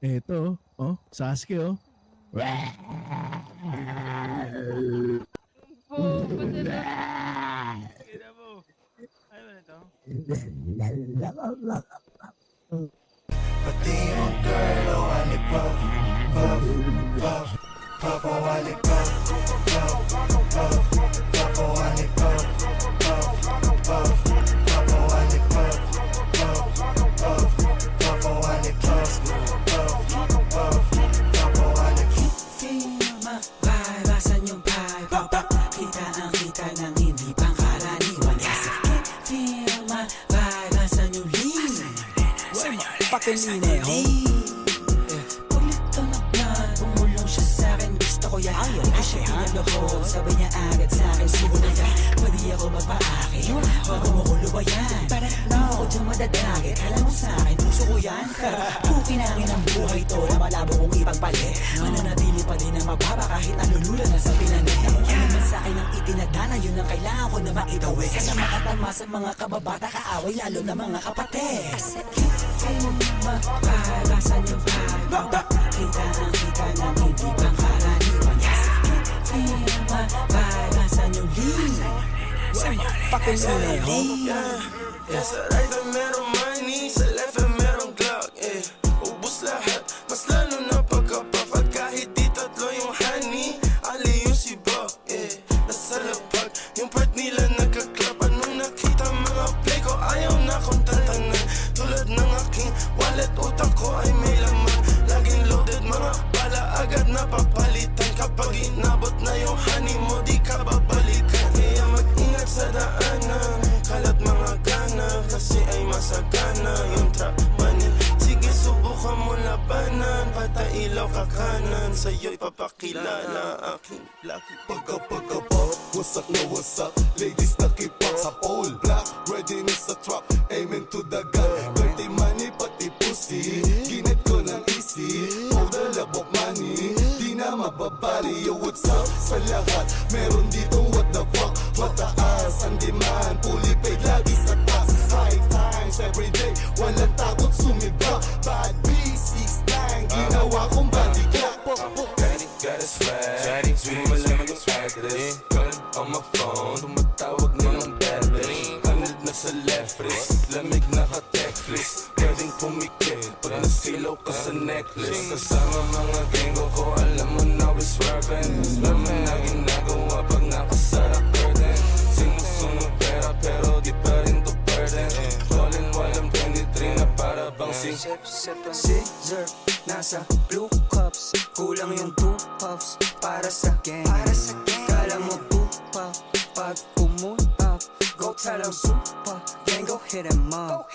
Eto, oh, Sasuke, oh. Po, pasalot. Kaya mo. Ano ba nito? Pati yung girl, oh, alipop, pop, pop, pop, oh, alipop, pop, pop, pop, oh, alipop, pop, pop, pop, oh, alipop, pop, pop, pop, oh, alipop, pop, pop, pop, oh, alipop. Feel my vibe, asan yung vibe? Kita ang kita ng hindi pangkaraniwan. Kasi feel my vibe, asan yung lean? Fucking Pulito na blood, umulong siya sa'kin. Gusto ko yan, hindi ko siya pinalohod. Sabi niya agad sa'kin, siguro yan. Pwede ako magpa-akin, bago mo ko lubayan. Parang ako dyan madadagit, alam mo sa'kin, puso ko yan. Pukinangin ang buhay to, na malabo kong ipagpalit. Mananatili pa din ang mababa kahit nalulula na sa pinanin. Ano man sa'kin ang itinadana, yun ang kailangan ko na maitawid. Sana makatalma sa mga kababata, kaaway lalo na mga kapatid. Feel my vibe, asan yung vibe? Kita ang kita ng hindi pangkaraniwan. Feel my vibe, asan yung lean? Fucking Yeah, sa right na merong money, sa left na merong Glock, eh. Ubus lahat, mas lalo na pagkapuff. At kahit di tatlo yung honey, ali yung si Buck, eh. Nasa lapag, yung part nila nagkaklap. Anong nakita mga play ko, ayaw na kong tantanan. Tulad ng aking wallet, utak ko ay may laman. Laging loaded, mga bala agad na papalitan. Kapag inabot na yung honey mo, di ka babalikan. Kaya mag-ingat sa daanan, kalat mga gana, kasi ay masagana yung trap money. Sige, subukan mo labanan, patailaw ka kanan, sa'yo'y papakilala aking lucky. Pagka-pop, wasak na wasak, ladies nakipak sa pole. Black, readiness sa trap, aiming to the gun. Dirty money, pati pussy, ginit ko ng easy. Powder, labok money, di na mababali. Yo, what's up sa lahat, meron ditong what the fuck. Mataas ang demand, fully paid, lagi sa taas. High times, everyday, walang takot sumibak. Bad B69, ginawa kong bodyguard. Got a swag, di mo malaman yung address. Call on my phone, tumatawag na ng battery. 100 na sa left wrist, lamig na ka-techlist. Pwedeng pumikit, pag nasilaw ka sa necklace. Kasama mga genggo ko, alam mo na we swerving. Alam mo na ginagawa pag nakasara curtain. Sinusunog pera pero di pa rin to burden. Rolling while I'm 23 na para bang Scissor, nasa blue cups. Kulang yung 2 puffs para sa gang. Kala mo pupa, pag pumunta, go tell them super. Gang, go hit 'em up.